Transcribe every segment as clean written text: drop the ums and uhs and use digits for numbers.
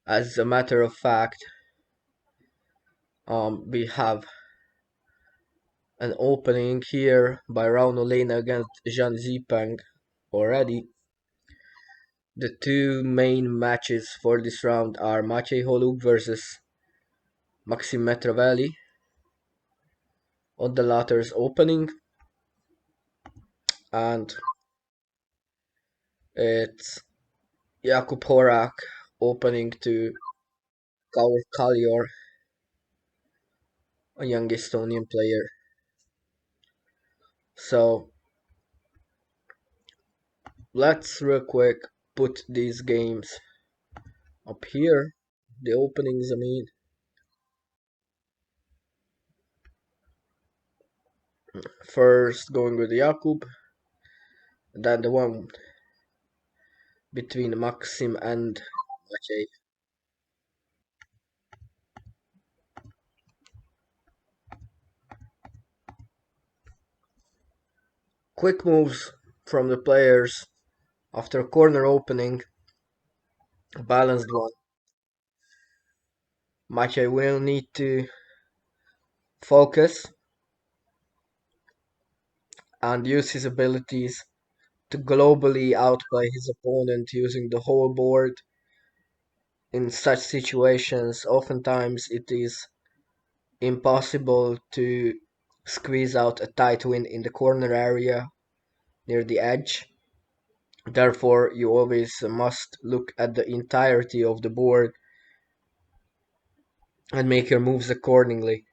As a matter of fact, we have an opening here by Rauno Lena against Zhang Zipeng already. The two main matches for this round are Maciej Holub versus Maxim Metravelli on the latter's opening, and it's Jakub Horak opening to Kaur Kalior, a young Estonian player. So let's real quick put these games up here. The openings, I mean. First going with Jakub, then the one between Maxim and Maciej. Quick moves from the players after corner opening, a balanced one. Maciej will need to focus and use his abilities to globally outplay his opponent using the whole board. In such situations, oftentimes it is impossible to squeeze out a tight win in the corner area near the edge. Therefore, you always must look at the entirety of the board and make your moves accordingly.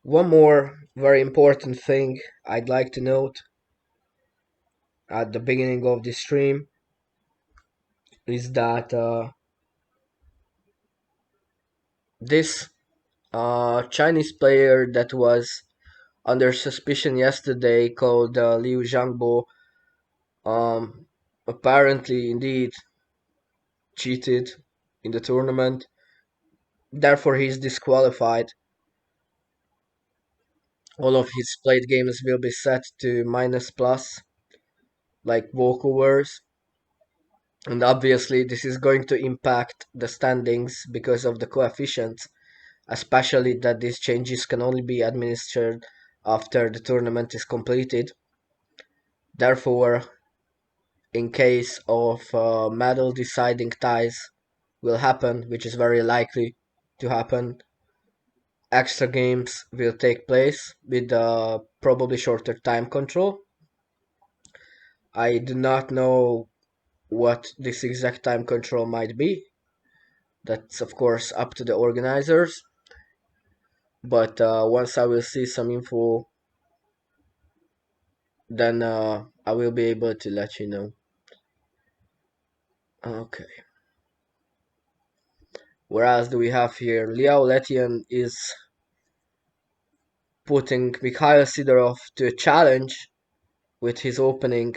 One more very important thing I'd like to note at the beginning of this stream is that this Chinese player that was under suspicion yesterday called Liu Zhangbo um, apparently indeed cheated in the tournament. Therefore, he's disqualified. All of his played games will be set to minus plus, like walkovers. And obviously, this is going to impact the standings because of the coefficients, especially that these changes can only be administered after the tournament is completed. Therefore, in case of medal deciding ties will happen, which is very likely to happen, extra games will take place with probably shorter time control. I do not know what this exact time control might be. That's of course up to the organizers. But once I will see some info, then I will be able to let you know. Okay. Whereas do we have here? Liao Letian is putting Mikhail Sidorov to a challenge with his opening.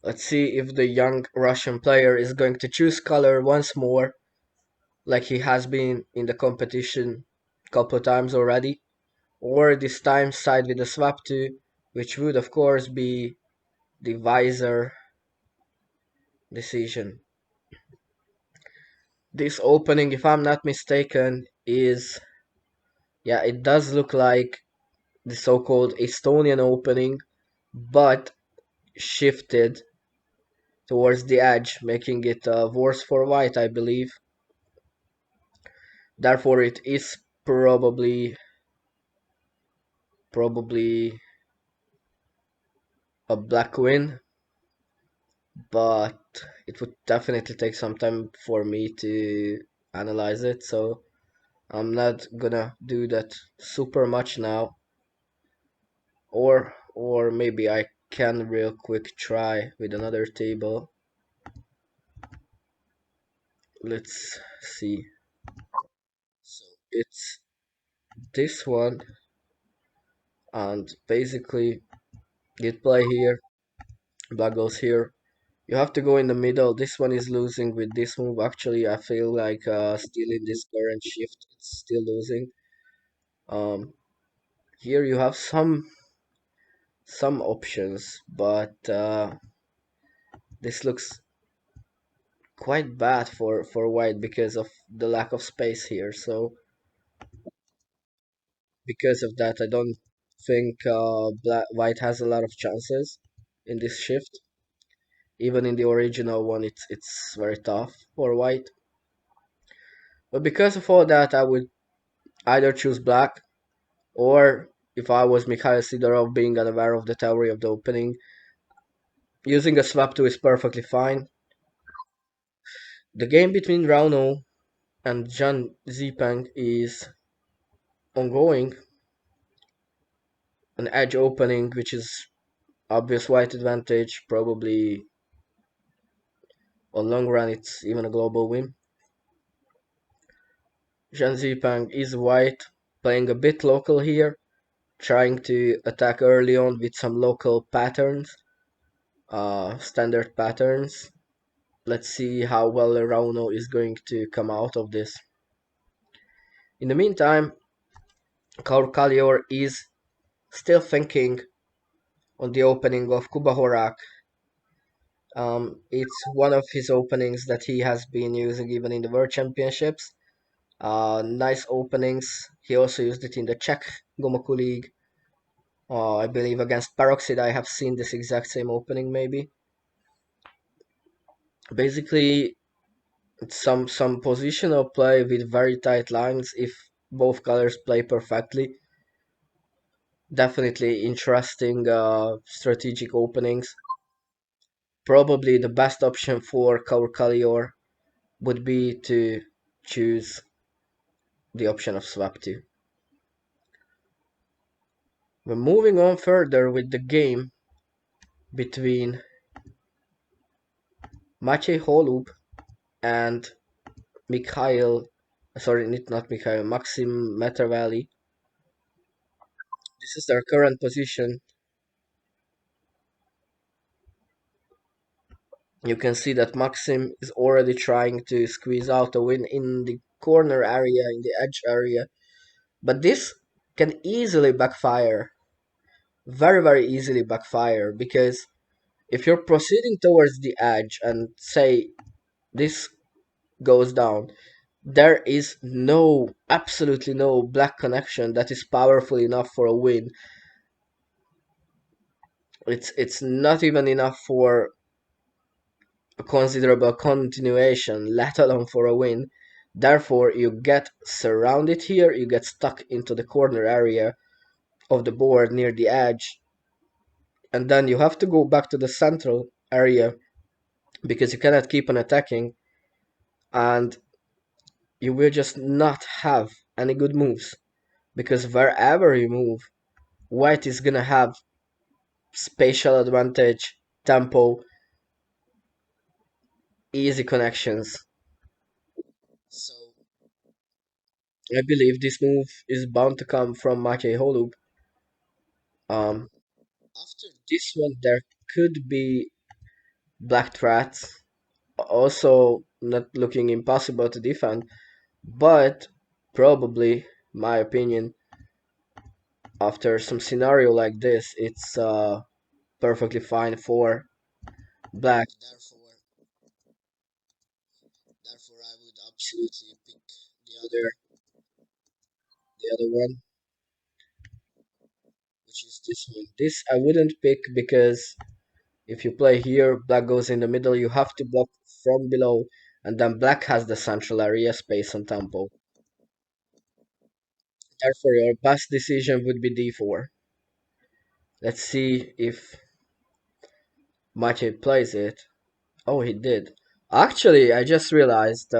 Let's see if the young Russian player is going to choose color once more, like he has been in the competition a couple of times already, or this time side with a swap to, which would of course be the wiser decision. This opening, if I'm not mistaken, is, yeah, it does look like the so-called Estonian opening, but shifted towards the edge, making it worse for white, I believe. Therefore, it is probably a black win, but it would definitely take some time for me to analyze it, so I'm not gonna do that super much now. Or maybe I can real quick try with another table. Let's see. So it's this one, and basically git play here, black goes here. You have to go in the middle. This one is losing with this move. Actually, I feel like still in this current shift, it's still losing. Um, Here you have some options, but this looks quite bad for white because of the lack of space here. So because of that, I don't think white has a lot of chances in this shift. Even in the original one, it's very tough for white. But because of all that, I would either choose black, or if I was Mikhail Sidorov, being unaware of the theory of the opening, using a swap 2 is perfectly fine. The game between Rauno and Zhang Zipeng is ongoing. An edge opening, which is obvious white advantage, probably on long run it's even a global win. Zhang Zipeng is white, playing a bit local here, trying to attack early on with some local patterns, standard patterns. Let's see how well Rauno is going to come out of this. In the meantime, Kaur is still thinking on the opening of Kubahorak. It's one of his openings that he has been using even in the World Championships. Nice openings. He also used it in the Czech Gomoku League. I believe against Peroxide I have seen this exact same opening maybe. Basically, it's some positional play with very tight lines if both colors play perfectly. Definitely interesting strategic openings. Probably the best option for Kaur would be to choose the option of swap 2. We're moving on further with the game between Maciej Holub and Mikhail, sorry, not Mikhail, Maxim Metervali. This is their current position. You can see that Maxim is already trying to squeeze out a win in the corner area, in the edge area. But this can easily backfire. Very, very easily backfire, because if you're proceeding towards the edge and say this goes down, there is absolutely no black connection that is powerful enough for a win. It's not even enough for a considerable continuation, let alone for a win. Therefore, you get surrounded here, you get stuck into the corner area of the board near the edge, and then you have to go back to the central area because you cannot keep on attacking, and you will just not have any good moves, because wherever you move, white is gonna have spatial advantage, tempo, easy connections. So I believe this move is bound to come from Maciej Holub. Um, After this one, there could be black threats, also not looking impossible to defend, but probably, my opinion, after some scenario like this, it's perfectly fine for black. Therefore, I would absolutely pick the other one, which is this one. This I wouldn't pick because if you play here, black goes in the middle, you have to block from below, and then black has the central area space on tempo. Therefore, your best decision would be d4. Let's see if Maciej plays it. Oh, he did. Actually, I just realized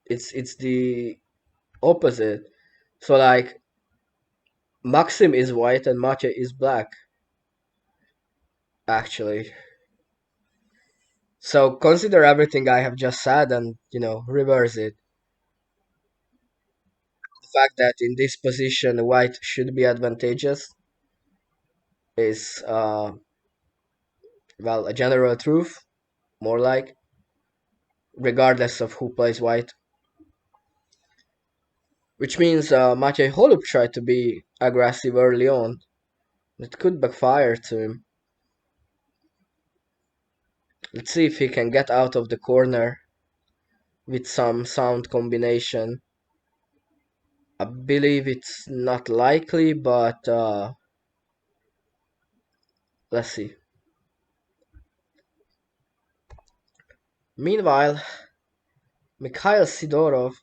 it's the opposite. So like Maxim is white and Maciej is black. Actually, so consider everything I have just said and reverse it. The fact that in this position white should be advantageous is well, a general truth, more like, regardless of who plays white. Which means Maciej Holub tried to be aggressive early on, It could backfire to him. Let's see if he can get out of the corner with some sound combination. I believe it's not likely, but let's see. Meanwhile, Mikhail Sidorov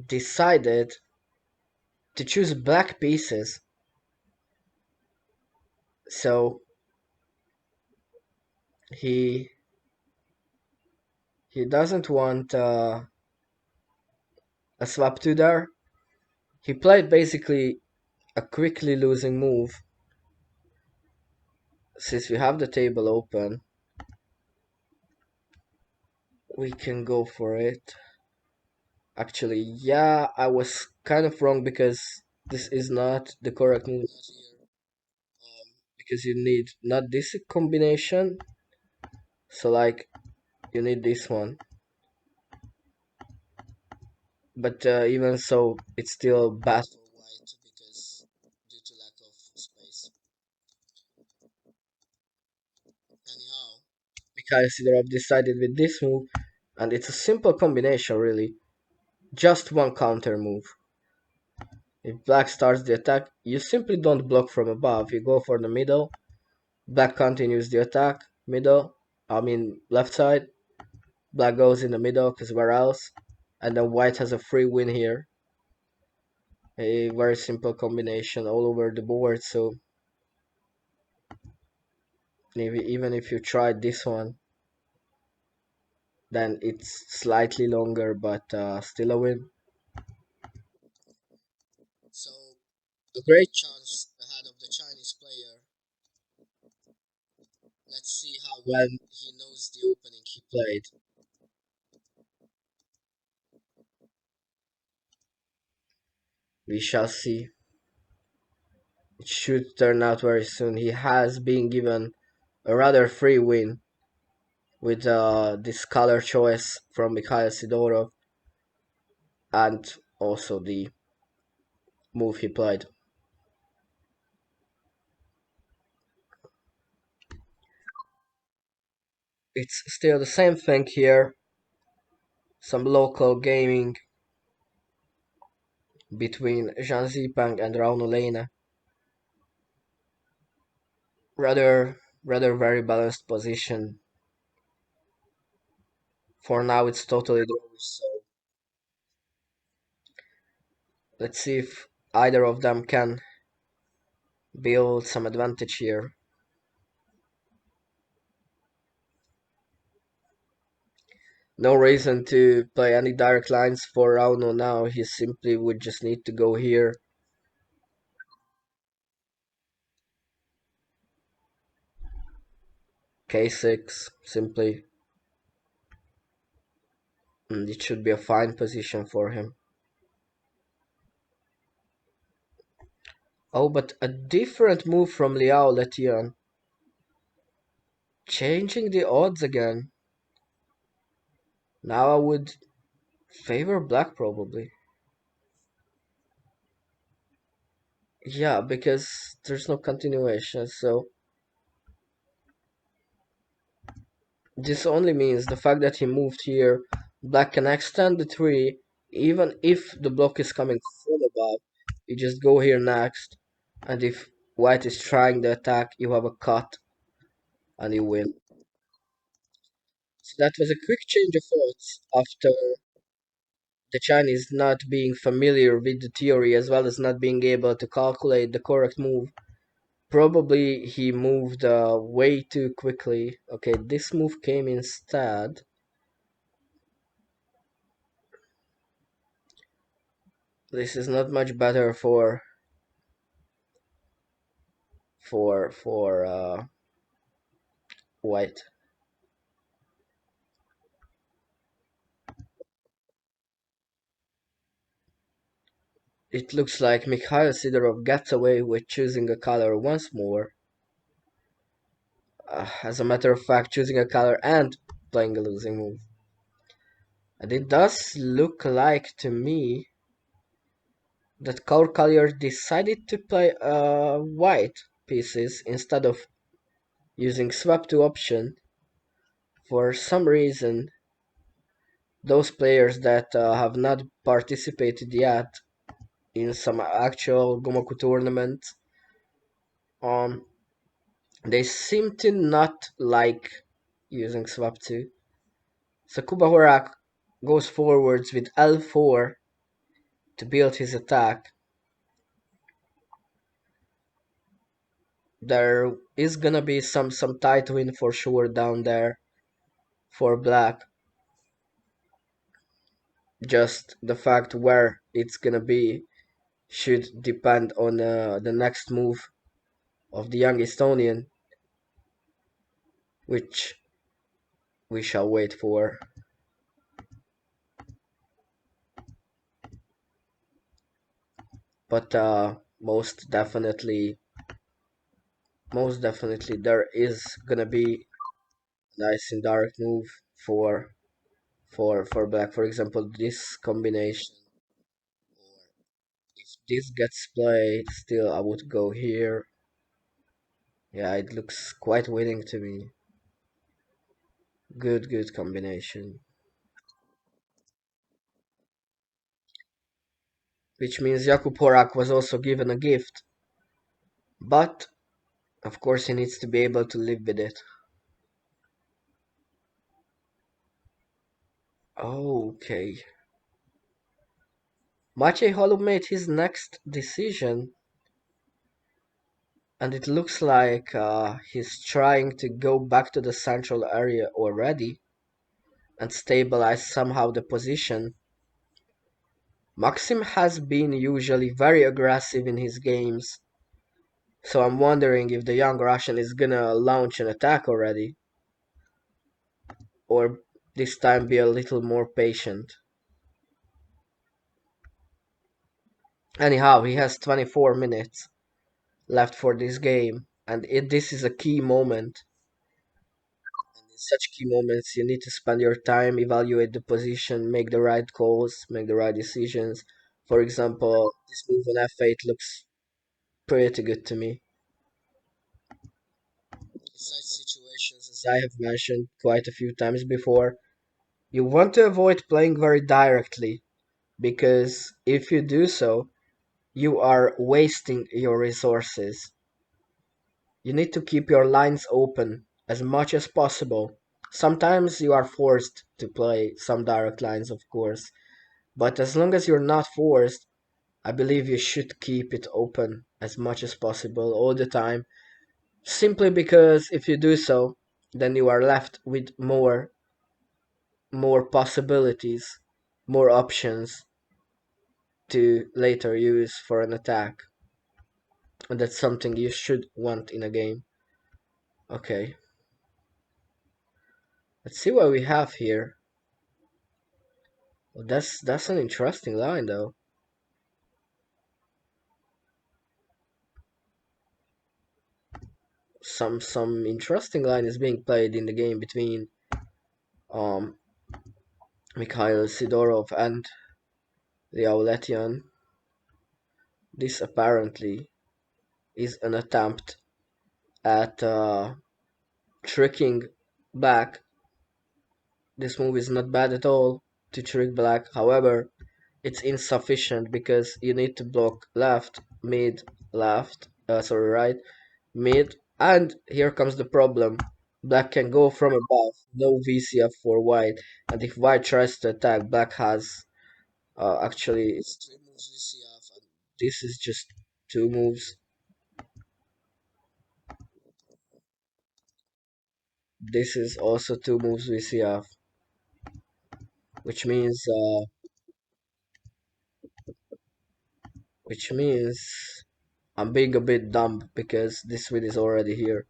decided to choose black pieces. So he he doesn't want a swap to there. He played basically a quickly losing move. Since we have the table open, we can go for it. Actually, yeah, I was kind of wrong because this is not the correct move. Because you need not this combination, so like you need this one. But even so, it's still bad for white because due to lack of space. Anyhow, Mikhail Sidorov decided with this move, and it's a simple combination really. Just one counter move. If black starts the attack, you simply don't block from above, you go for the middle. Black continues the attack, left side. Black goes in the middle, because where else? And then white has a free win here. A very simple combination all over the board, so maybe even if you try this one, then it's slightly longer, but still a win. So, a great chance ahead of the Chinese player. Let's see how well he knows the opening he played. We shall see. It should turn out very soon. He has been given a rather free win with this color choice from Mikhail Sidorov and also the move he played. It's still the same thing here. Some local gaming between Zhang Zipang and Rauno Lena. Rather very balanced position. For now it's totally draws, so let's see if either of them can build some advantage here. No reason to play any direct lines for Rauno now, he simply would just need to go here. K6, simply. And it should be a fine position for him. Oh, but a different move from Liao Letian. Changing the odds again. Now I would favor black probably. Yeah, because there's no continuation, so this only means the fact that he moved here, black can extend the tree, even if the block is coming from above. You just go here next, and if white is trying the attack, you have a cut, and you win. So that was a quick change of thoughts after the Chinese not being familiar with the theory as well as not being able to calculate the correct move. Probably he moved way too quickly. Okay, this move came instead. This is not much better for white. It looks like Mikhail Sidorov gets away with choosing a color once more. As a matter of fact, choosing a color and playing a losing move. And it does look like to me that Collier decided to play white pieces instead of using swap to option. For some reason, those players that have not participated yet in some actual Gomoku tournaments, um, they seem to not like using swap 2. So Kuba goes forwards with L4 to build his attack. There is gonna be some tight win for sure down there for black. Just the fact where it's gonna be should depend on the next move of the young Estonian, which we shall wait for. But most definitely, there is gonna be a nice indirect move for for black. For example, this combination. If this gets played, still I would go here. Yeah, it looks quite winning to me. Good combination. Which means Jakub Horak was also given a gift. But, of course, he needs to be able to live with it. Okay. Maciej Holub made his next decision. And it looks like he's trying to go back to the central area already and stabilize somehow the position. Maxim has been usually very aggressive in his games, so I'm wondering if the young Russian is gonna launch an attack already, or this time be a little more patient. Anyhow, he has 24 minutes left for this game, and this is a key moment. And in such key moments, you need to spend your time, evaluate the position, make the right calls, make the right decisions. For example, this move on f8 looks pretty good to me. In such situations, as I have mentioned quite a few times before, you want to avoid playing very directly, because if you do so, you are wasting your resources. You need to keep your lines open as much as possible. Sometimes you are forced to play some direct lines, of course, but as long as you're not forced, I believe you should keep it open as much as possible all the time, simply because if you do so, then you are left with more possibilities, more options to later use for an attack. And that's something you should want in a game. Okay, let's see what we have here. Well, that's an interesting line though. Some interesting line is being played in the game between um Mikhail Sidorov and Liauletian. This apparently is an attempt at tricking black. This move is not bad at all to trick black. However, it's insufficient because you need to block left, mid, right, mid, and here comes the problem. Black can go from above, no VCF for white, and if white tries to attack, black has actually it's 3 moves VCF, and this is just 2 moves. This is also 2 moves VCF, which means which means I'm being a bit dumb because this win is already here.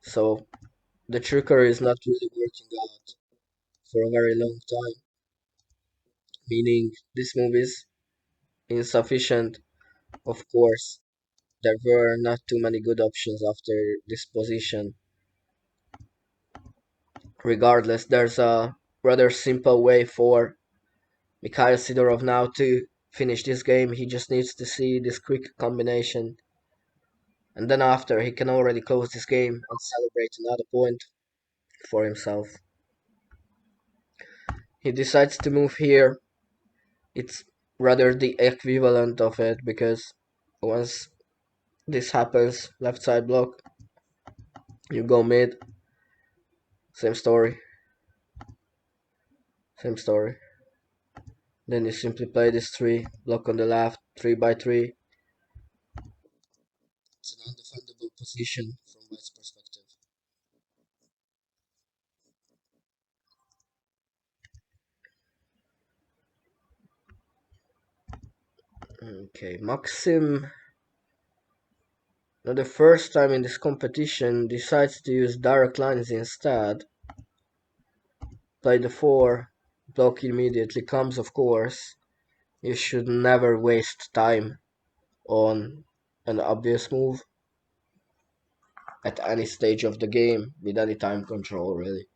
So the trickery is not really working out for a very long time, meaning this move is insufficient. Of course, there were not too many good options after this position. Regardless, there's a rather simple way for Mikhail Sidorov now to finish this game. He just needs to see this quick combination. And then after, he can already close this game and celebrate another point for himself. He decides to move here. It's rather the equivalent of it, because once this happens, left side block, you go mid, same story, same story. Then you simply play this 3, block on the left, 3 by 3. It's an undefendable position from white's perspective. Okay, Maxim, now the first time in this competition, decides to use direct lines instead. Play the 4, block immediately comes, of course. You should never waste time on an obvious move at any stage of the game with any time control, really.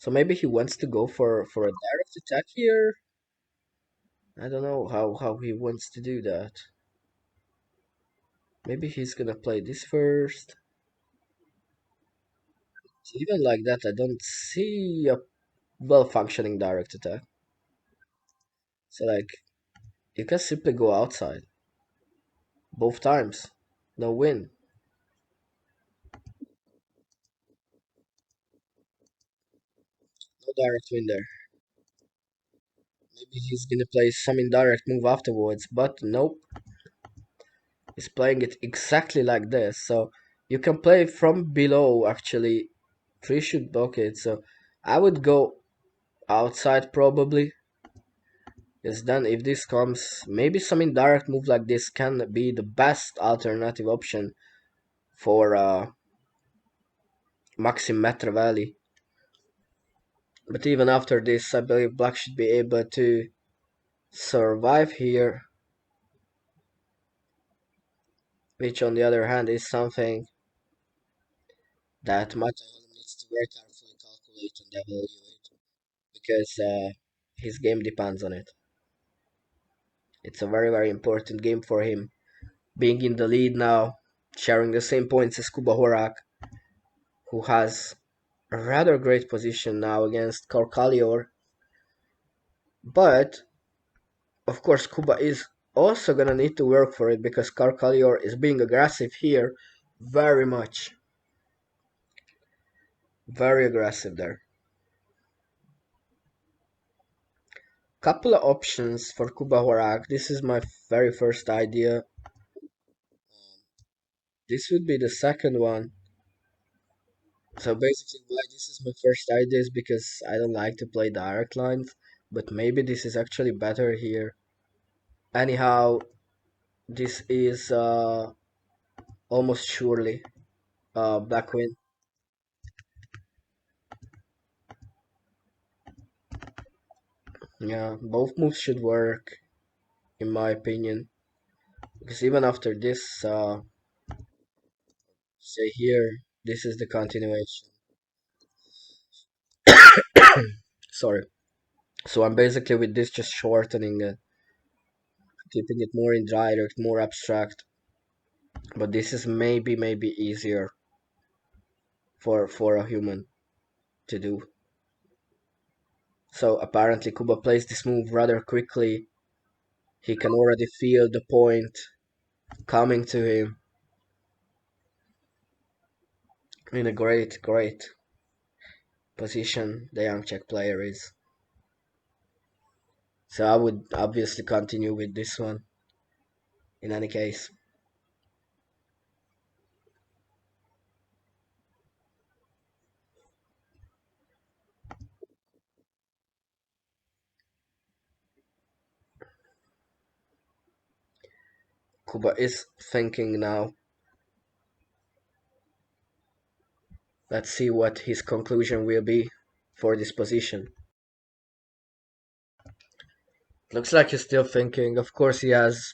So maybe he wants to go for a direct attack here. I don't know how he wants to do that. Maybe he's gonna play this first. So even like that, I don't see a well-functioning direct attack. So like, you can simply go outside. Both times. No win. No direct win there. Maybe he's gonna play some indirect move afterwards, but nope. He's playing it exactly like this. So you can play from below, actually. 3 should block it. So I would go outside probably. Yes, then if this comes, maybe some indirect move like this can be the best alternative option for Maxim Valley. But even after this, I believe black should be able to survive here, which on the other hand is something that Mata needs to very carefully calculate and evaluate, because his game depends on it. It's a very important game for him, being in the lead now, sharing the same points as Kuba Horak, who has a rather great position now against Karkalior. But of course, Kuba is also gonna need to work for it, because Karkalior is being aggressive here very much. Very aggressive there. Couple of options for Kuba Horak. This is my very first idea. This would be the second one. So basically why this is my first idea is because I don't like to play direct lines, but maybe this is actually better here. Anyhow, this is almost surely black win. Yeah, both moves should work in my opinion. Because even after this, say here, this is the continuation. Sorry. So I'm basically with this just shortening it, keeping it more indirect, more abstract. But this is maybe easier for a human to do. So apparently Kuba plays this move rather quickly. He can already feel the point coming to him in a great position. The young Czech player is. So I would obviously continue with this one in any case. Kuba is thinking now. Let's see what his conclusion will be for this position. Looks like he's still thinking. Of course, he has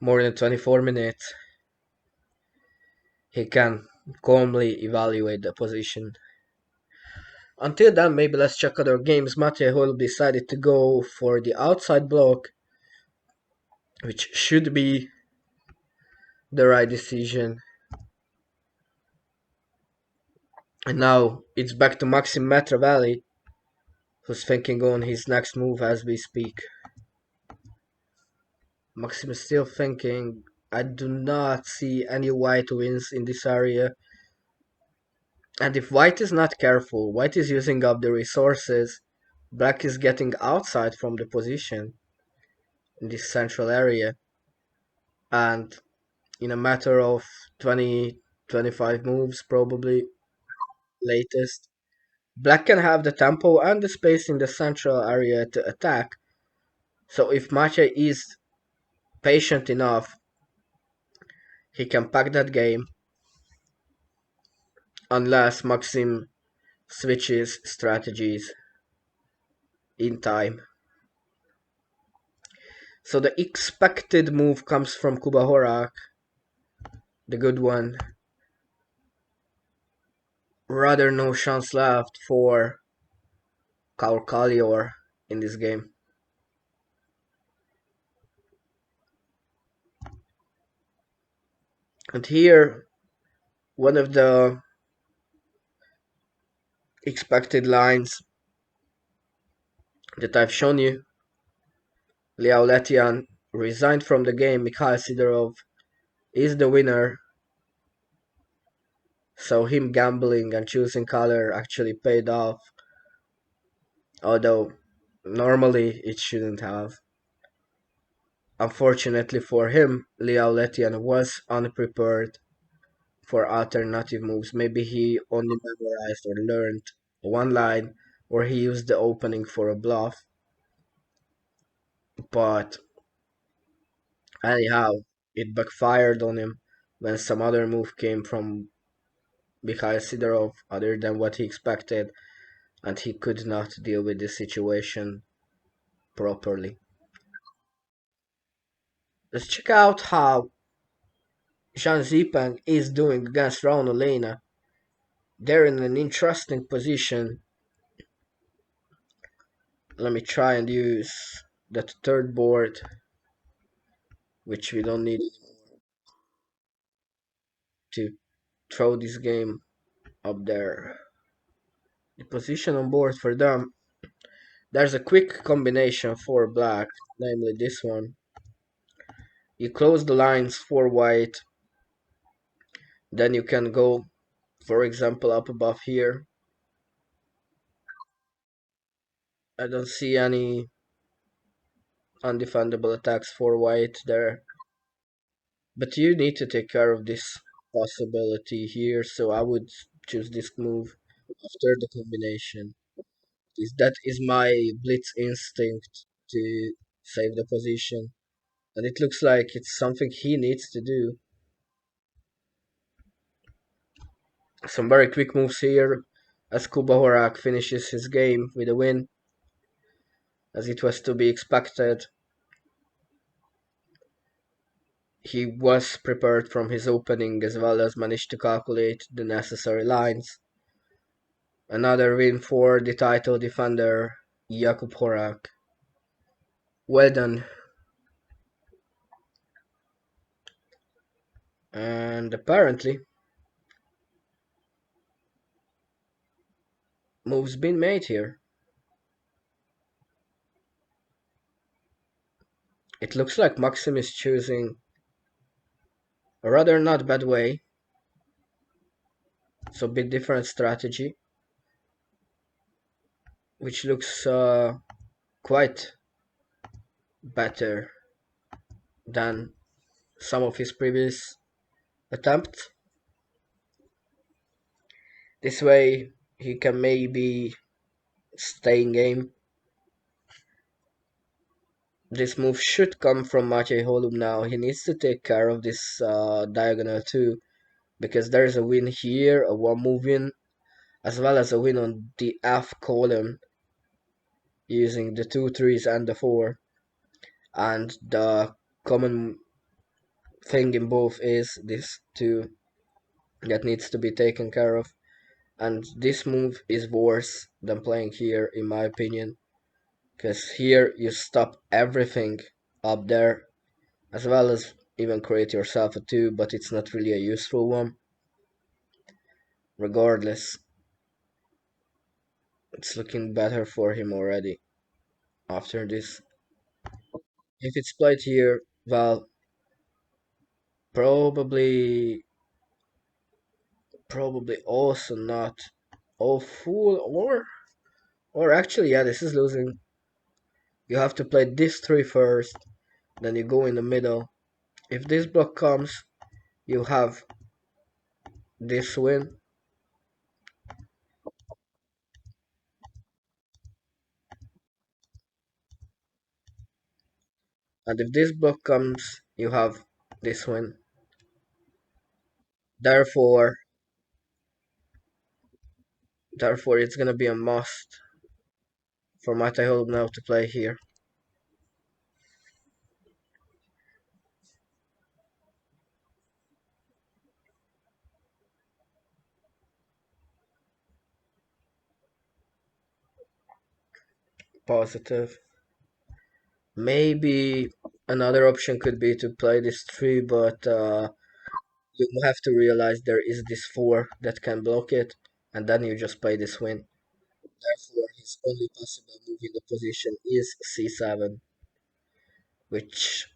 more than 24 minutes. He can calmly evaluate the position. Until then, maybe let's check other games. Matej Holub decided to go for the outside block, which should be the right decision. And now it's back to Maxim Matravalli, who's thinking on his next move as we speak. Maxim is still thinking. I do not see any white wins in this area. And if white is not careful, white is using up the resources, black is getting outside from the position in this central area. And in a matter of 20, 25 moves, probably latest, black can have the tempo and the space in the central area to attack. So if Maciej is patient enough, he can pack that game, unless Maxim switches strategies in time. So the expected move comes from Kuba Horak, the good one. Rather no chance left for Kaur in this game. And here, one of the expected lines that I've shown you. Liao Letian resigned from the game. Mikhail Sidorov is the winner. So him gambling and choosing color actually paid off. Although normally it shouldn't have. Unfortunately for him, Liao Letian was unprepared for alternative moves. Maybe he only memorized or learned one line, or he used the opening for a bluff. But anyhow, it backfired on him when some other move came from Mikhail Sidorov other than what he expected, and he could not deal with the situation properly. Let's check out how Zhang Zipeng is doing against Raul Olena. They're in an interesting position. Let me try and use that third board, which we don't need to throw this game up there. The position on board for them, there's a quick combination for black, namely this one. You close the lines for white, then you can go, for example, up above here. I don't see any undefendable attacks for white there. But you need to take care of this possibility here, so I would choose this move after the combination. That is my blitz instinct to save the position. And it looks like it's something he needs to do. Some very quick moves here as Kuba Horak finishes his game with a win, as it was to be expected. He was prepared from his opening as well as managed to calculate the necessary lines. Another win for the title defender, Jakub Horak. Well done. And apparently, moves been made here. It looks like Maxim is choosing a rather not bad way. So bit different strategy, which looks quite better than some of his previous attempts. This way he can maybe stay in game. This move should come from Maciej Holub now. He needs to take care of this diagonal too, because there is a win here, a one move win, as well as a win on the F column using the 2 3s and the 4. And the common thing in both is this 2 that needs to be taken care of. And this move is worse than playing here, in my opinion, because here you stop everything up there, as well as even create yourself a 2, but it's not really a useful one. Regardless, it's looking better for him already after this. If it's played here, well, probably also not awful, or actually, yeah, this is losing. You have to play this 3 first, then you go in the middle. If this block comes, you have this win, and if this block comes, you have this win. Therefore, it's gonna be a must for Mate Holub now to play here. Positive. Maybe another option could be to play this 3, but you have to realize there is this 4 that can block it, and then you just play this win. Therefore, his only possible move in the position is c7, which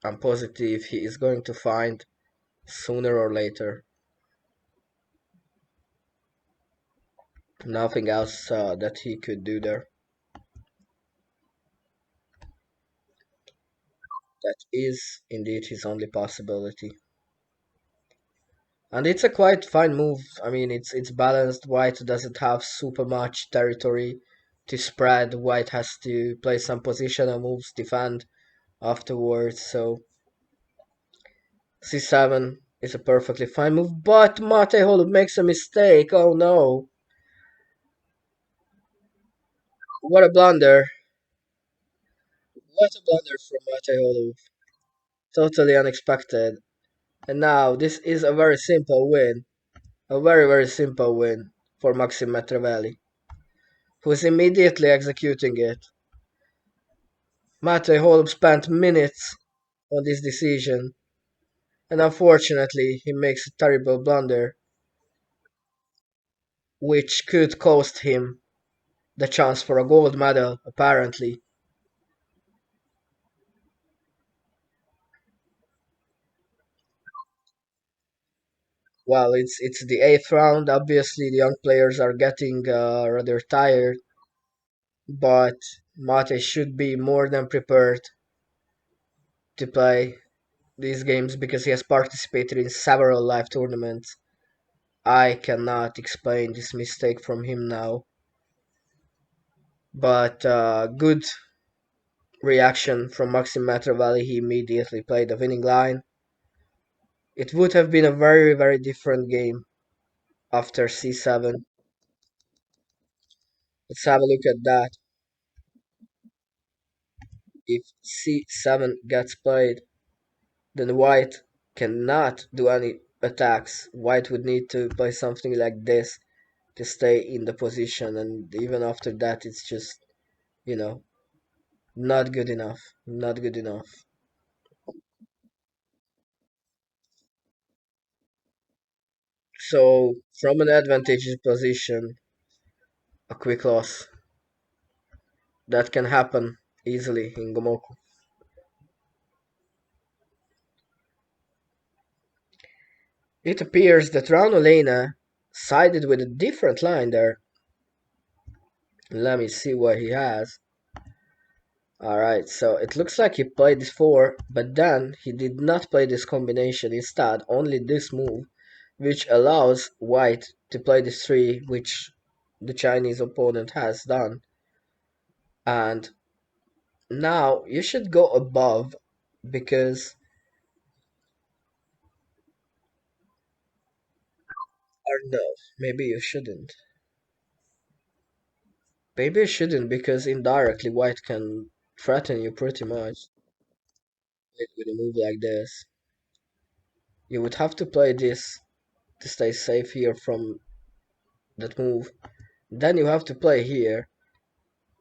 I'm positive he is going to find sooner or later. Nothing else that he could do there. That is indeed his only possibility. And it's a quite fine move. I mean, it's balanced. White doesn't have super much territory to spread. White has to play some positional moves, defend afterwards. So c7 is a perfectly fine move. But Mate Holub makes a mistake. Oh no! What a blunder! What a blunder from Mate Holub! Totally unexpected. And now this is a very simple win. A very simple win for Maxim Matravelli, who is immediately executing it. Mate Holub spent minutes on this decision, and unfortunately he makes a terrible blunder, which could cost him the chance for a gold medal, apparently. Well, it's the 8th round. Obviously, the young players are getting rather tired, but Mate should be more than prepared to play these games because he has participated in several live tournaments. I cannot explain this mistake from him now, but good reaction from Maxim Matravalli. He immediately played the winning line. It would have been a very different game after c7. Let's have a look at that. If c7 gets played, then White cannot do any attacks. White would need to play something like this to stay in the position, and even after that, it's just, you know, not good enough. Not good enough. So, from an advantageous position, a quick loss. That can happen easily in Gomoku. It appears that Raunolena sided with a different line there. Let me see what he has. Alright, so it looks like he played this 4, but then he did not play this combination. Instead, only this move, which allows White to play this 3, which the Chinese opponent has done. And now you should go above, because, or no, maybe you shouldn't. Maybe you shouldn't, because indirectly White can threaten you pretty much with a move like this. You would have to play this to stay safe here from that move. Then you have to play here,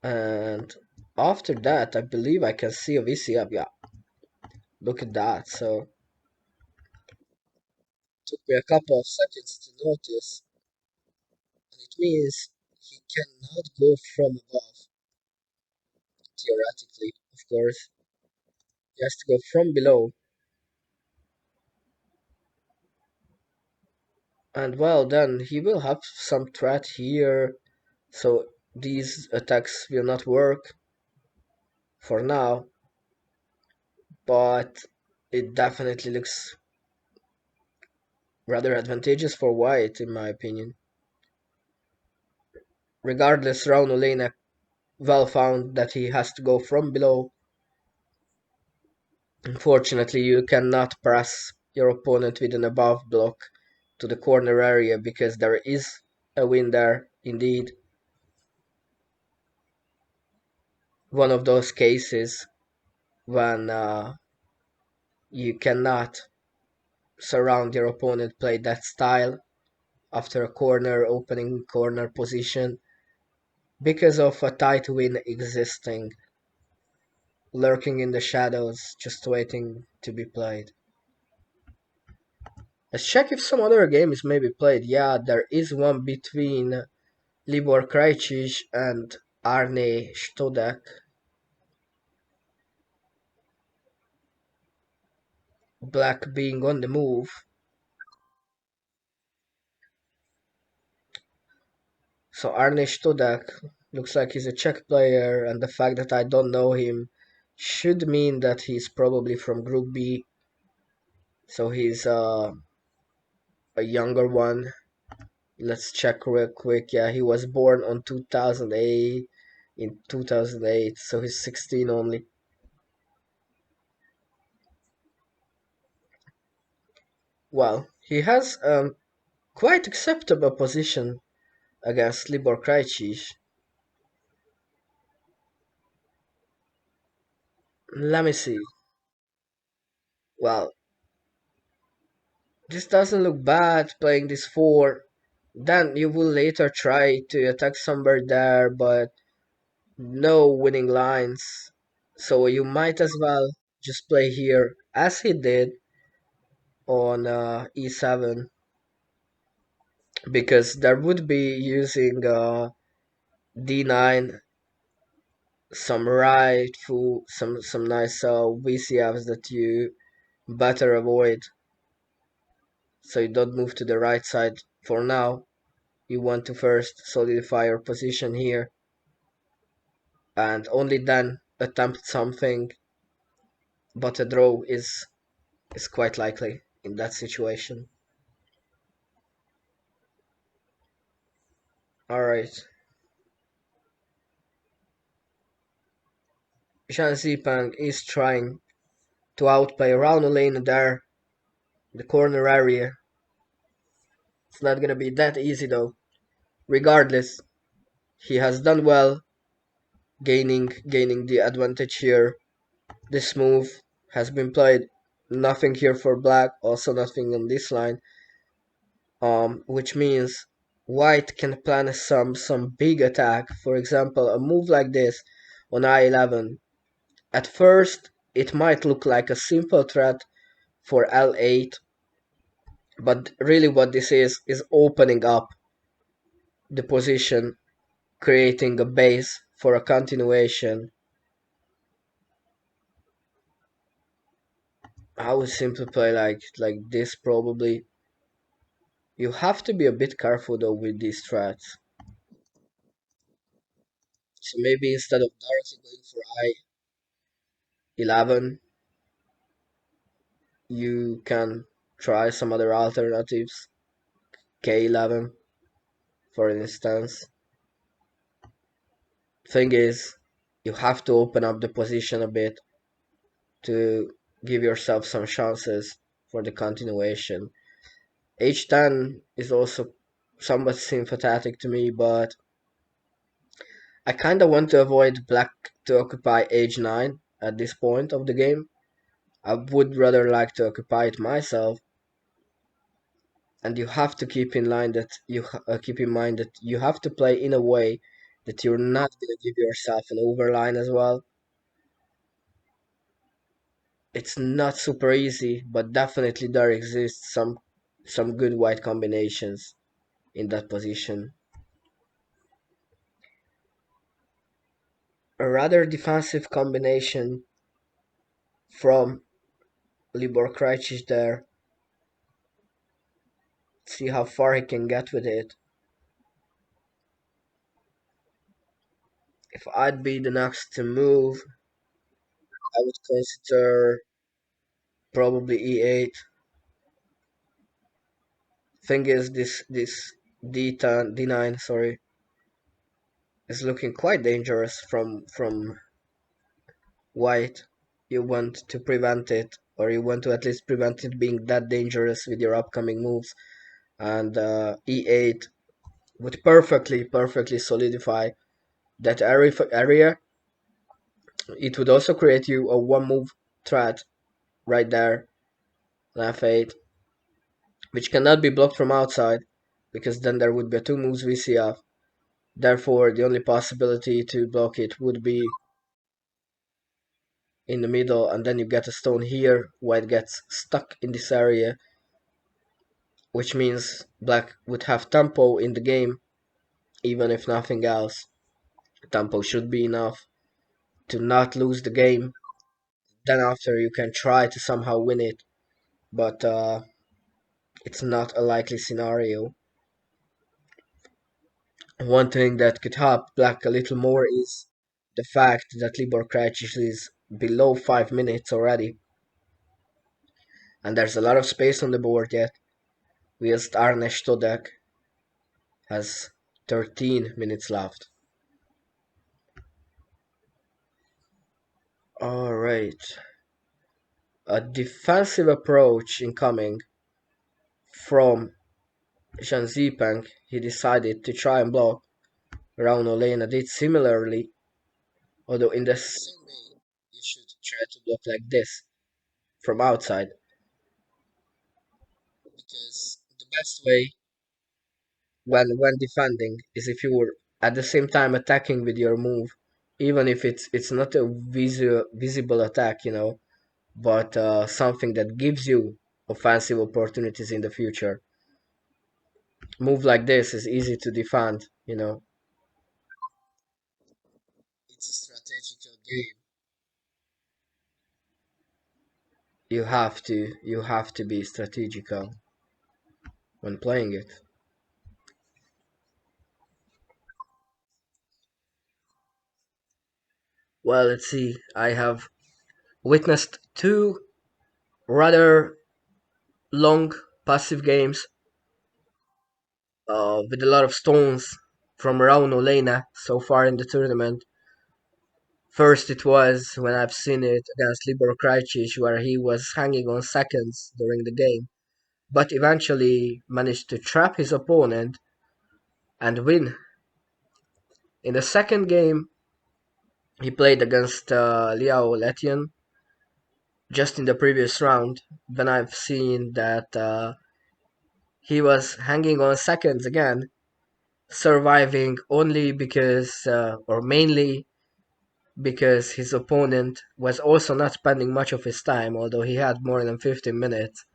and after that, I believe I can see a VC up. Yeah, look at that. So took me a couple of seconds to notice, and it means he cannot go from above. Theoretically, of course, he has to go from below. And well, then he will have some threat here, so these attacks will not work for now, but it definitely looks rather advantageous for white, in my opinion. Regardless, Raunolena well found that he has to go from below. Unfortunately, you cannot press your opponent with an above block to the corner area because there is a win there, indeed. One of those cases when you cannot surround your opponent, play that style after a corner, opening corner position, because of a tight win existing, lurking in the shadows, just waiting to be played. Let's check if some other game is maybe played. Yeah, there is one between Libor Krajcic and Arne Stodek. Black being on the move. So Arne Stodek looks like he's a Czech player, and the fact that I don't know him should mean that he's probably from Group B. So he's a younger one. Let's check real quick. Yeah, he was born on 2008. In 2008, so he's 16 only. Well, he has quite acceptable position against Libor Krajcic. Let me see. Well, this doesn't look bad playing this 4. Then you will later try to attack somewhere there, but no winning lines. So you might as well just play here as he did on e7, because there would be using d9, some right fool, some nice VCFs that you better avoid, so you don't move to the right side for now. You want to first solidify your position here, and only then attempt something, but a draw is quite likely in that situation. Alright. Zhang Zipang is trying to outplay around the lane there, the corner area. It's not gonna be that easy though. Regardless, he has done well, gaining the advantage here. This move has been played. Nothing here for black, also nothing on this line. Which means white can plan some big attack. For example, a move like this on I11. At first, it might look like a simple threat for L8, but really what this is opening up the position, creating a base for a continuation. I would simply play like this probably. You have to be a bit careful though with these threats. So maybe instead of directly going for I11, you can try some other alternatives. K11, for instance. Thing is, you have to open up the position a bit to give yourself some chances for the continuation. H10 is also somewhat sympathetic to me, but I kinda want to avoid black to occupy H9 at this point of the game. I would rather like to occupy it myself, and you have to keep in mind that you have to play in a way that you're not gonna give yourself an overline as well. It's not super easy, but definitely there exists some good white combinations in that position. A rather defensive combination from Libor Krajcic there. See how far he can get with it. If I'd be the next to move, I would consider probably e8. Thing is, this d10, d9, sorry, is looking quite dangerous from white. You want to prevent it, or you want to at least prevent it being that dangerous with your upcoming moves. And e8 would perfectly solidify that area. It would also create you a one move threat right there, f8, which cannot be blocked from outside because then there would be a two moves VCF. Therefore, the only possibility to block it would be in the middle, and then you get a stone here. White gets stuck in this area, which means black would have tempo in the game, even if nothing else. Tempo should be enough to not lose the game. Then after you can try to somehow win it, but it's not a likely scenario. One thing that could help black a little more is the fact that Libor Krajcic is below 5 minutes already, and there's a lot of space on the board yet, whilst Arne Stodek has 13 minutes left. Alright, a defensive approach incoming from Jean Zipeng. He decided to try and block. Rauno Lena did similarly, although in the same way you should try to block like this from outside, because the best way when defending is if you were at the same time attacking with your move, even if it's not a visible attack, but something that gives you offensive opportunities in the future. Move like this is easy to defend. It's a strategical game. You have to be strategical when playing it. Well, let's see. I have witnessed two rather long passive games with a lot of stones from Rauno Lena so far in the tournament. First, it was when I've seen it against Libor Krajcic, where he was hanging on seconds during the game, but eventually managed to trap his opponent and win. In the second game, he played against Liao Letian just in the previous round, when I've seen that he was hanging on seconds again, surviving only because, or mainly because his opponent was also not spending much of his time, although he had more than 15 minutes,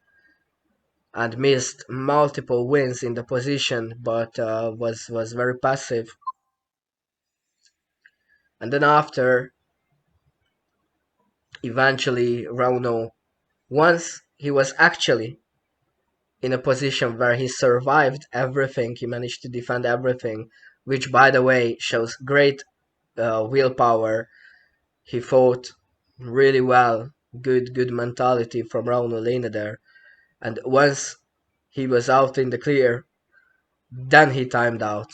and missed multiple wins in the position, but was very passive. And then after, eventually, Rauno, once he was actually in a position where he survived everything, he managed to defend everything, which, by the way, shows great willpower. He fought really well, good mentality from Rauno Lena there. And once he was out in the clear, then he timed out.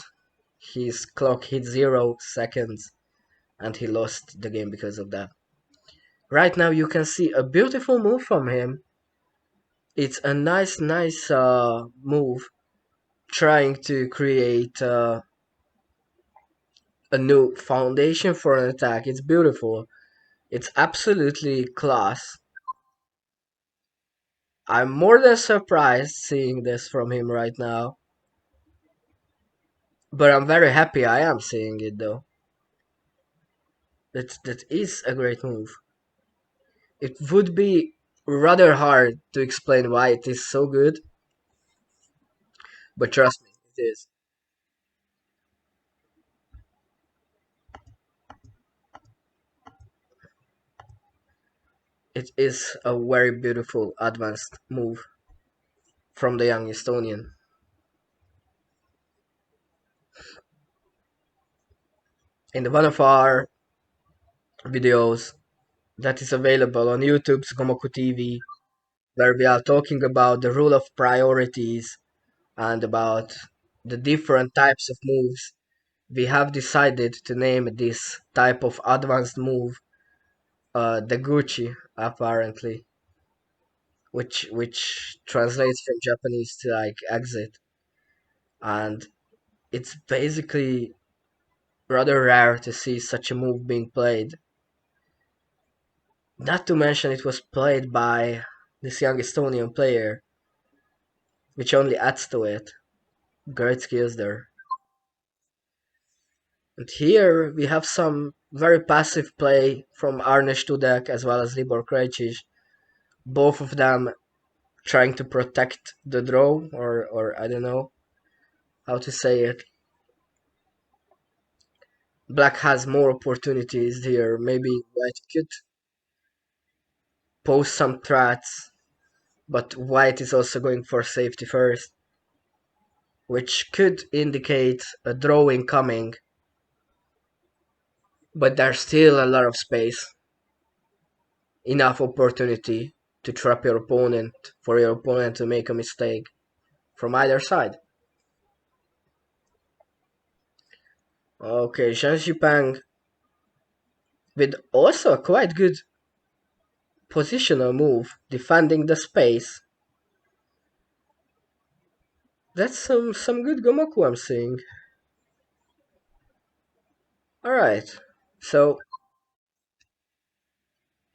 His clock hit 0 seconds, and he lost the game because of that. Right now, you can see a beautiful move from him. It's a nice move, trying to create a new foundation for an attack. It's beautiful. It's absolutely class. I'm more than surprised seeing this from him right now, but I'm very happy I am seeing it though. That is a great move. It would be rather hard to explain why it is so good, but trust me, it is. It is a very beautiful advanced move from the young Estonian. In one of our videos that is available on YouTube's GomokuTV, where we are talking about the rule of priorities and about the different types of moves, we have decided to name this type of advanced move the Gucci, apparently, which translates from Japanese to like exit, and it's basically rather rare to see such a move being played. Not to mention it was played by this young Estonian player, which only adds to it. Great skills there. And here we have some very passive play from Arne Studek as well as Libor Krejcic, both of them trying to protect the draw, or I don't know how to say it. Black has more opportunities here. Maybe White could pose some threats, but White is also going for safety first, which could indicate a draw incoming, but there's still a lot of space, enough opportunity to trap your opponent for your opponent to make a mistake from either side. Okay, Zhang Xipeng with also a quite good positional move, defending the space. That's some good Gomoku I'm seeing. Alright, so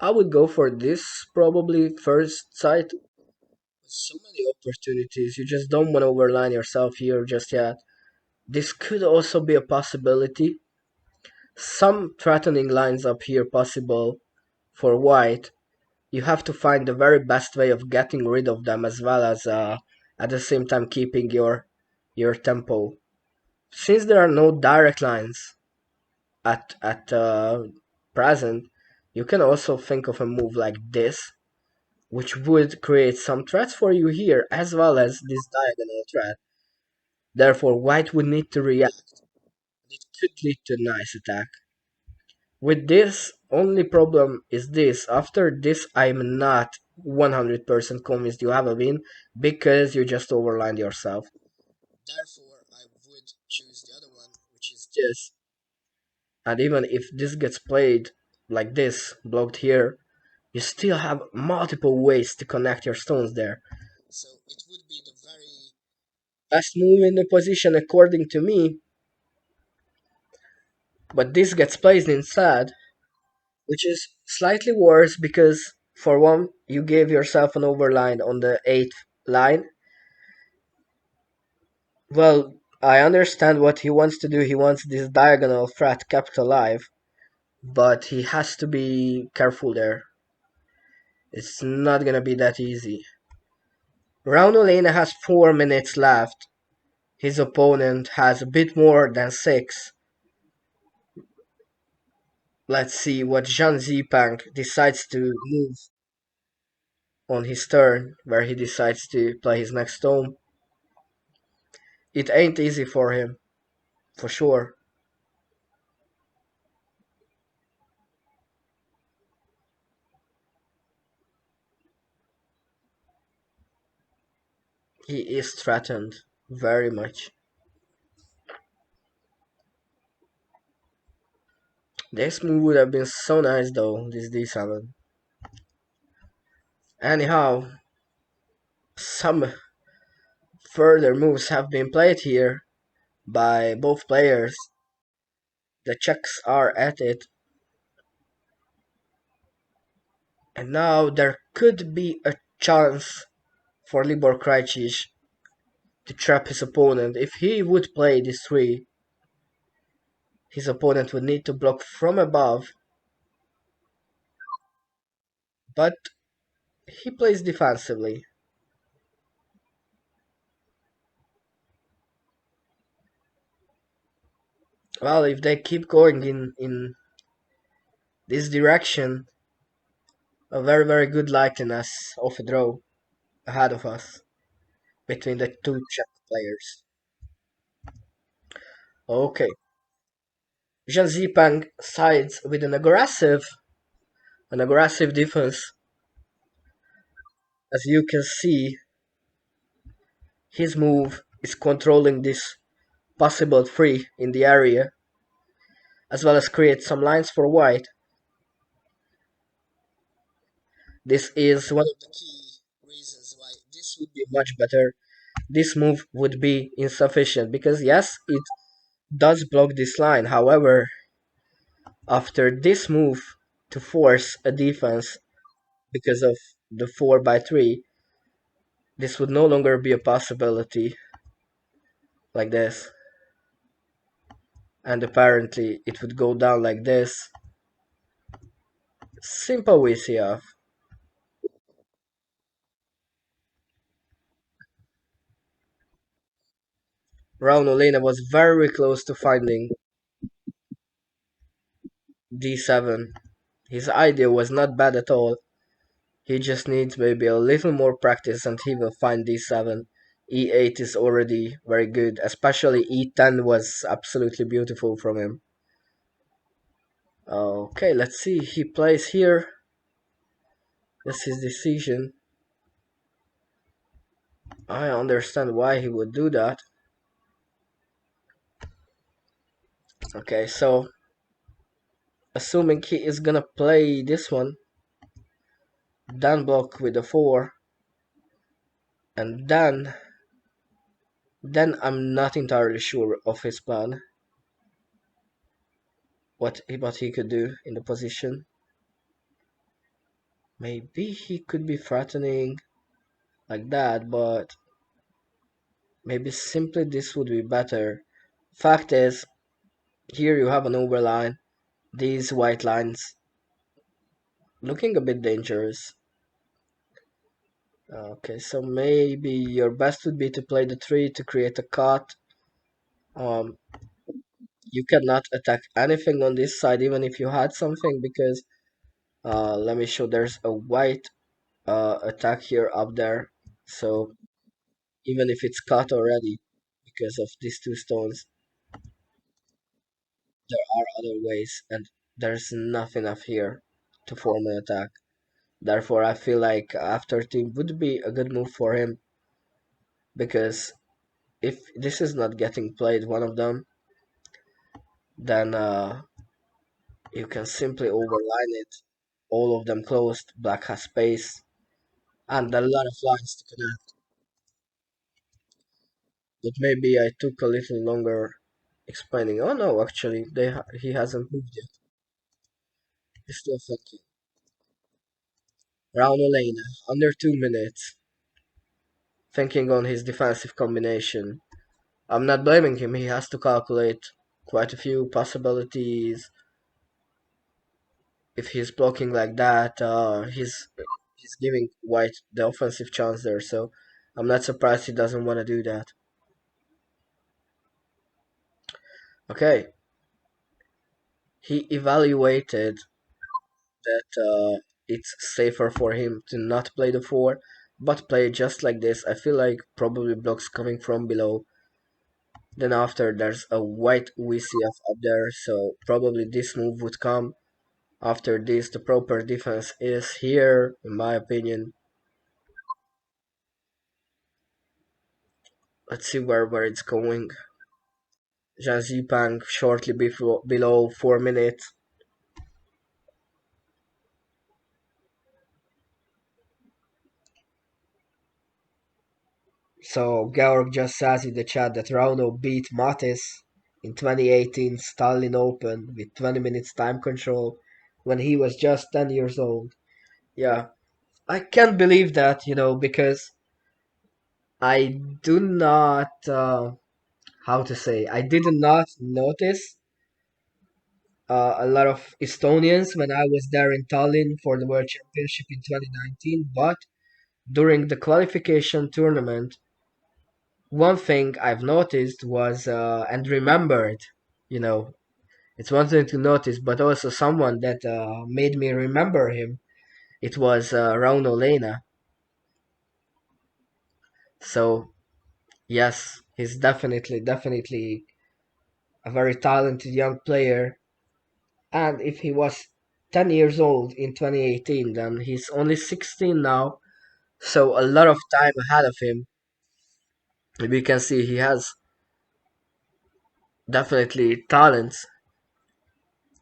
I would go for this probably first sight. So many opportunities, you just don't want to overline yourself here just yet. This could also be a possibility. Some threatening lines up here possible for white. You have to find the very best way of getting rid of them as well as at the same time keeping your tempo. Since there are no direct lines at present, you can also think of a move like this, which would create some threats for you here as well as this diagonal threat. Therefore, white would need to react. It could lead to a nice attack. With this, only problem is this. After this, I'm not 100% convinced you have a win because you just overlined yourself. Therefore, I would choose the other one, which is this. And even if this gets played like this, blocked here, you still have multiple ways to connect your stones there. So it would be the very best move in the position according to me, but this gets placed instead, which is slightly worse because for one, you gave yourself an overline on the 8th line. Well, I understand what he wants to do. He wants this diagonal threat kept alive, but he has to be careful there. It's not gonna be that easy. Raunolena has 4 minutes left. His opponent has a bit more than 6. Let's see what Zhang Zipang decides to move on his turn, where he decides to play his next stone. It ain't easy for him, for sure. He is threatened very much. This move would have been so nice though, this D7. Anyhow, some further moves have been played here by both players. The checks are at it. And now there could be a chance for Libor Krajcic to trap his opponent. If he would play this 3, his opponent would need to block from above, but he plays defensively. Well, if they keep going in this direction, a very, very good likeliness of a draw ahead of us between the two Czech players. Okay. Zhang Zipang sides with an aggressive defense. As you can see, his move is controlling this possible 3 in the area, as well as create some lines for white. This is one of the key reasons why this would be much better. This move would be insufficient because yes, it does block this line. However, after this move to force a defense because of the 4 by 3, this would no longer be a possibility like this. And apparently it would go down like this. Simple VCF. Raunolena was very close to finding d7. His idea was not bad at all. He just needs maybe a little more practice and he will find d7. e8 is already very good, especially e10 was absolutely beautiful from him. Okay, let's see. He plays here. That's his decision. I understand why he would do that. Okay, so assuming he is gonna play this one, then block with the 4, and then I'm not entirely sure of his plan. What he could do in the position. Maybe he could be threatening like that, but maybe simply this would be better. Fact is, here you have an overline, these white lines looking a bit dangerous. Okay, so maybe your best would be to play the 3 to create a cut. Um, you cannot attack anything on this side even if you had something because let me show there's a white attack here up there. So even if it's cut already because of these 2 stones, there are other ways and there's nothing up here to form an attack. Therefore, I feel like after team would be a good move for him because if this is not getting played, one of them, then you can simply overline it. All of them closed, black has space, and a lot of lines to connect. But maybe I took a little longer explaining. Oh no, actually, he hasn't moved yet. He's still thinking. Raunolena, under 2 minutes, thinking on his defensive combination. I'm not blaming him, he has to calculate quite a few possibilities. If he's blocking like that, he's giving white the offensive chance there, so I'm not surprised he doesn't want to do that. Okay, he evaluated that it's safer for him to not play the 4, but play just like this. I feel like probably blocks coming from below. Then after there's a white VCF up there, so probably this move would come. After this, the proper defense is here, in my opinion. Let's see where it's going. Zhang Zipang shortly below 4 minutes. So Georg just says in the chat that Rauno beat Matis in 2018 Stalin Open with 20 minutes time control when he was just 10 years old. Yeah, I can't believe that, because I do not, how to say, I did not notice a lot of Estonians when I was there in Tallinn for the World Championship in 2019, but during the qualification tournament, one thing I've noticed was, and remembered, you know, it's one thing to notice, but also someone that made me remember him. It was Rauno Lena. So, yes, he's definitely a very talented young player. And if he was 10 years old in 2018, then he's only 16 now. So, a lot of time ahead of him. We can see he has definitely talents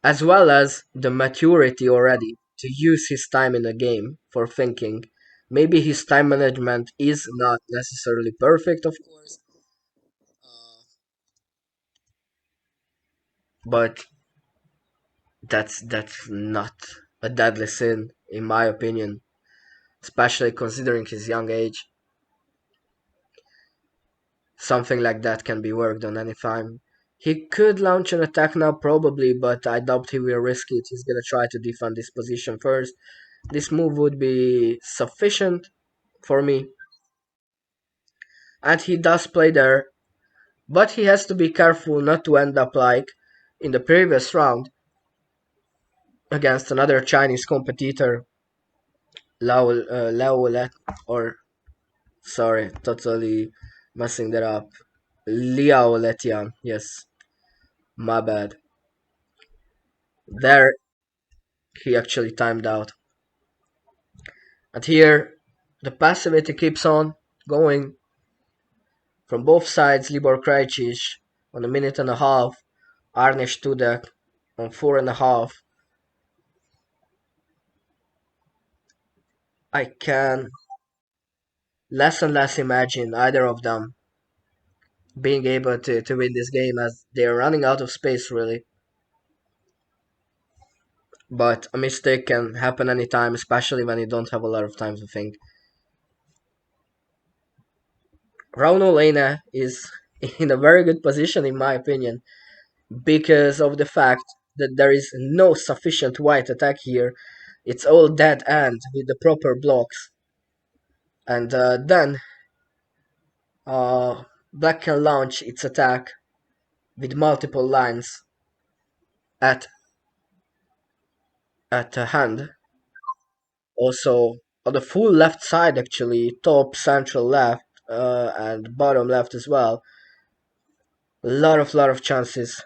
as well as the maturity already to use his time in a game for thinking. Maybe his time management is not necessarily perfect, of course, but that's not a deadly sin, in my opinion, especially considering his young age. Something like that can be worked on anytime. He could launch an attack now, probably, but I doubt he will risk it. He's gonna try to defend this position first. This move would be sufficient for me, and he does play there, but he has to be careful not to end up like in the previous round against another Chinese competitor, Lao Let, or sorry, totally messing that up. Liao Letian, yes, my bad. There, he actually timed out. And here, the passivity keeps on going from both sides. Libor Krajcic on a minute and a half, Arne Studek on 4.5. I can less and less imagine either of them being able to win this game as they're running out of space, really. But a mistake can happen anytime, especially when you don't have a lot of time to think. Rauno Lena is in a very good position, in my opinion, because of the fact that there is no sufficient white attack here. It's all dead end with the proper blocks. And then black can launch its attack with multiple lines at a hand. Also, on the full left side, actually, top, central left, and bottom left as well. A lot of chances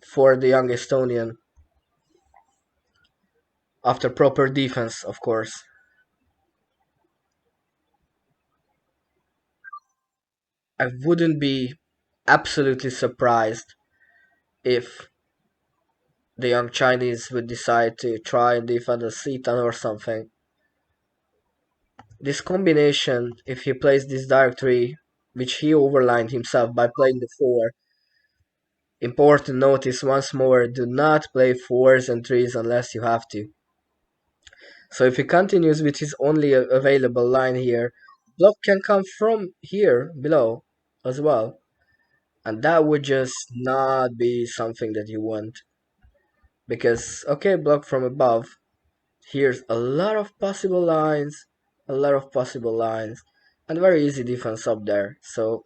for the young Estonian after proper defense, of course. I wouldn't be absolutely surprised if the young Chinese would decide to try and defend a Seaton or something. This combination, if he plays this directory, which he overlined himself by playing the 4, important notice once more, do not play 4s and 3s unless you have to. So if he continues with his only available line here, block can come from here below as well. And that would just not be something that you want. Because, okay, block from above. Here's a lot of possible lines, and very easy defense up there. So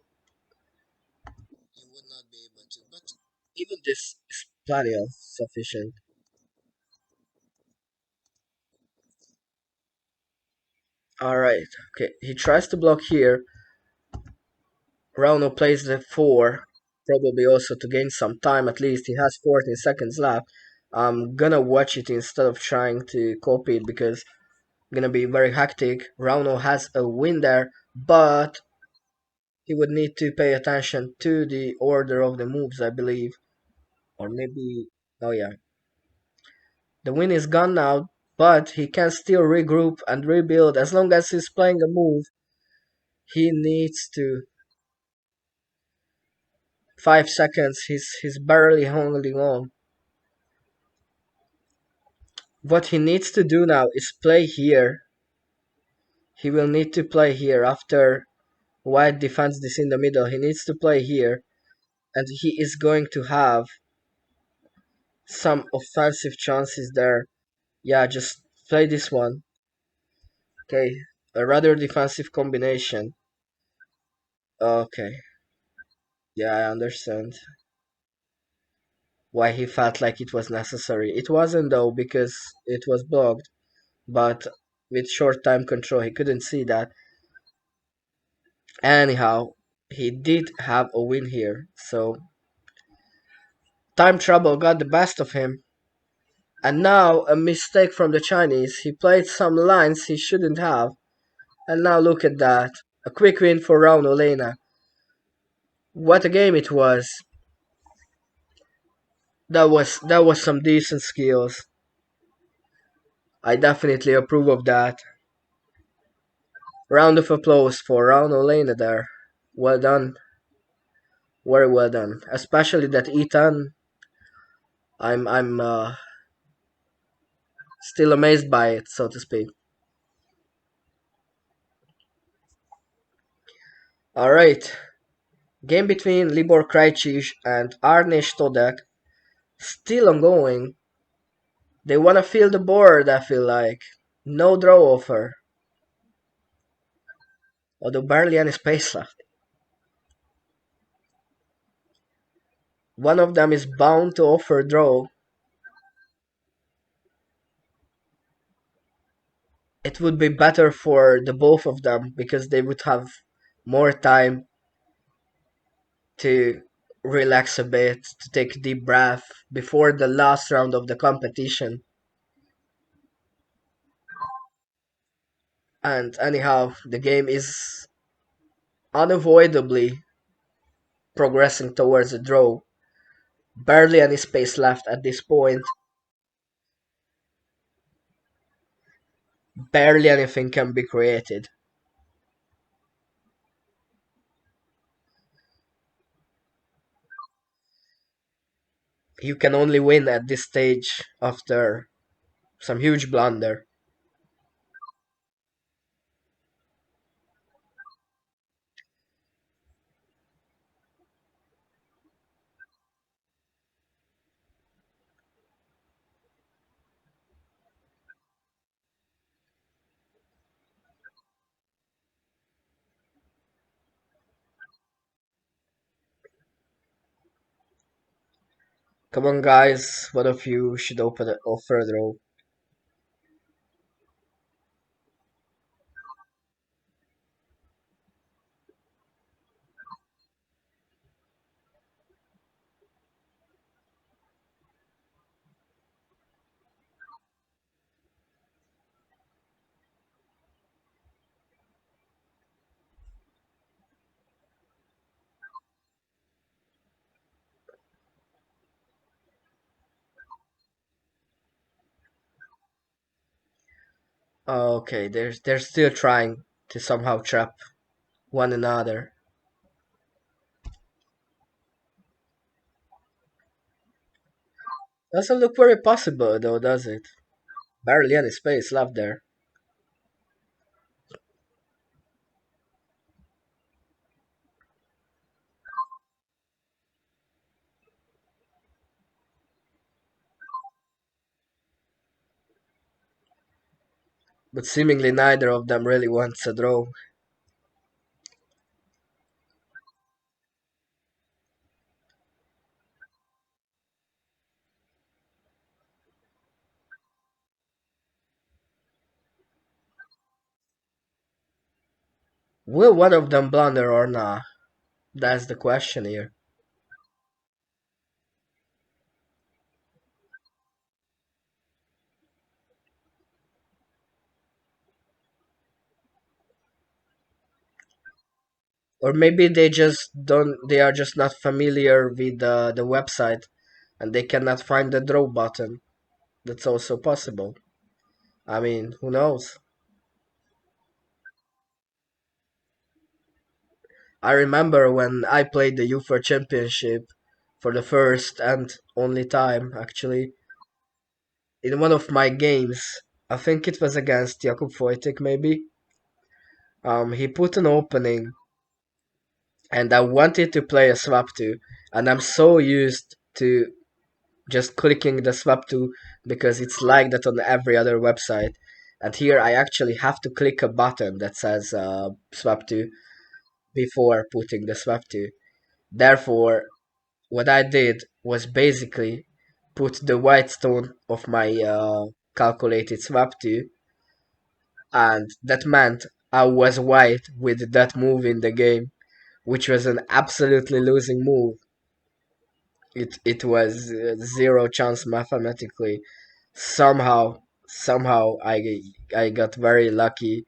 you would not be able to. But even this is plenty of sufficient. Alright, okay, he tries to block here. Rauno plays the 4, probably also to gain some time at least. He has 14 seconds left. I'm gonna watch it instead of trying to copy it because it's gonna be very hectic. Rauno has a win there, but he would need to pay attention to the order of the moves, I believe. Or maybe, oh yeah. The win is gone now, but he can still regroup and rebuild as long as he's playing a move. He needs to 5 seconds. He's barely holding on. What he needs to do now is play here. He will need to play here after White defends this in the middle. He needs to play here, and he is going to have some offensive chances there. Yeah, just play this one. Okay, a rather defensive combination. Okay, yeah, I understand why he felt like it was necessary. It wasn't though, because it was blocked, but with short time control, he couldn't see that. Anyhow, he did have a win here, so time trouble got the best of him. And now a mistake from the Chinese. He played some lines he shouldn't have. And now look at that. A quick win for Raul Olena. What a game it was. That was some decent skills. I definitely approve of that. Round of applause for Raul Olena there. Well done. Very well done. Especially that Ethan. I'm still amazed by it, so to speak. Alright. Game between Libor Krajcic and Arne Stodek. Still ongoing. They wanna fill the board, I feel like. No draw offer. Although barely any space left. One of them is bound to offer draw. It would be better for the both of them because they would have more time to relax a bit, to take a deep breath before the last round of the competition. And anyhow, the game is unavoidably progressing towards a draw. Barely any space left at this point. Barely anything can be created. You can only win at this stage after some huge blunder. Come on, guys, one of you should open it offer a draw. Okay, they're still trying to somehow trap one another. Doesn't look very possible though, does it? Barely any space left there. But seemingly neither of them really wants a draw. Will one of them blunder or not? That's the question here. Or maybe they are just not familiar with the website and they cannot find the draw button. That's also possible. I mean, who knows? I remember when I played the UFA Championship for the first and only time, actually, in one of my games. I think it was against Jakub Wojtek, maybe. He put an opening and I wanted to play a swap to, and I'm so used to just clicking the swap to because it's like that on every other website. And here I actually have to click a button that says swap to before putting the swap to. Therefore, what I did was basically put the white stone of my calculated swap to, and that meant I was white with that move in the game, which was an absolutely losing move. It was zero chance mathematically. Somehow I got very lucky,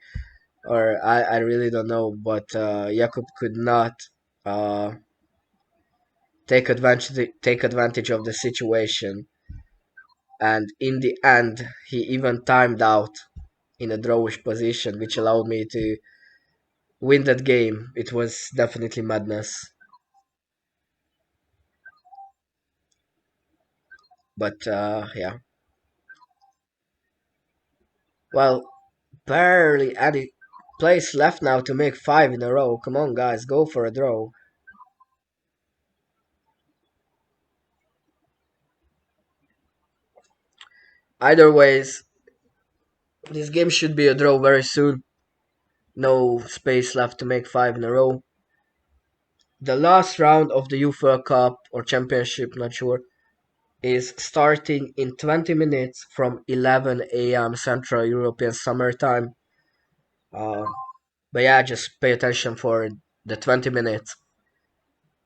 or I really don't know, but Jakub could not uh, take advantage of the situation, and in the end he even timed out in a drawish position, which allowed me to win that game. It was definitely madness, but yeah. Well, barely any place left now to make five in a row. Come on, guys, go for a draw. Either ways, this game should be a draw very soon. No space left to make five in a row. The last round of the UEFA Cup or Championship, not sure, is starting in 20 minutes from 11 a.m. Central European Summer Time. Uh, but yeah, just pay attention for the 20 minutes.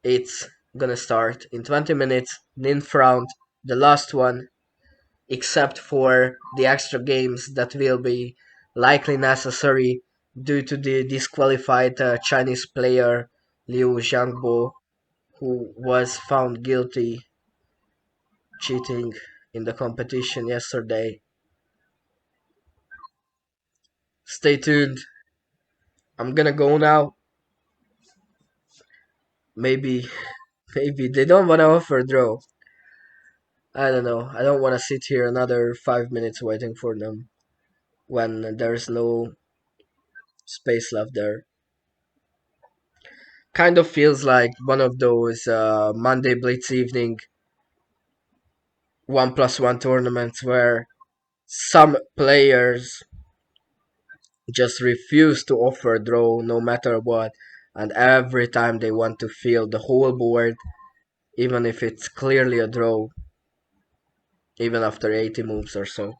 It's gonna start in 20 minutes. Ninth round, the last one, except for the extra games that will be likely necessary due to the disqualified Chinese player Liu Xiangbo, who was found guilty cheating in the competition yesterday. Stay tuned. I'm gonna go now. Maybe, maybe they don't wanna offer draw. I don't know. I don't wanna sit here another 5 minutes waiting for them when there's no space left there. Kind of feels like one of those Monday Blitz evening 1+1 tournaments where some players just refuse to offer a draw no matter what, and every time they want to fill the whole board, even if it's clearly a draw, even after 80 moves or so.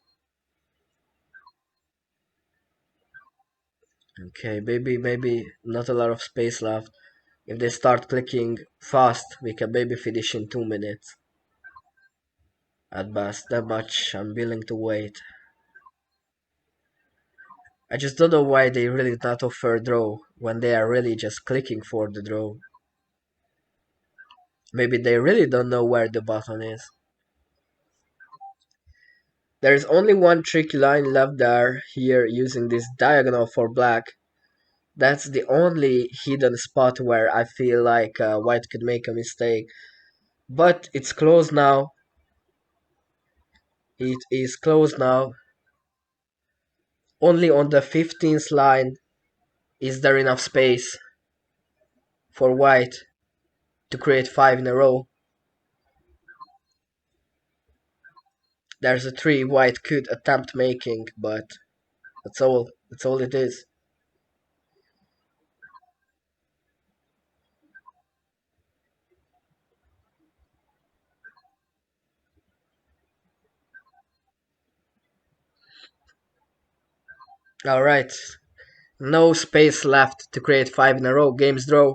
Okay, maybe not a lot of space left. If they start clicking fast, we can maybe finish in 2 minutes. At best, that much I'm willing to wait. I just don't know why they really not offer draw when they are really just clicking for the draw. Maybe they really don't know where the button is. There is only one tricky line left there here using this diagonal for black. That's the only hidden spot where I feel like white could make a mistake. But it's closed now. It is closed now. Only on the 15th line is there enough space for white to create five in a row. There's a three white could attempt making, but that's all. That's all it is. Alright. No space left to create five in a row. Games draw.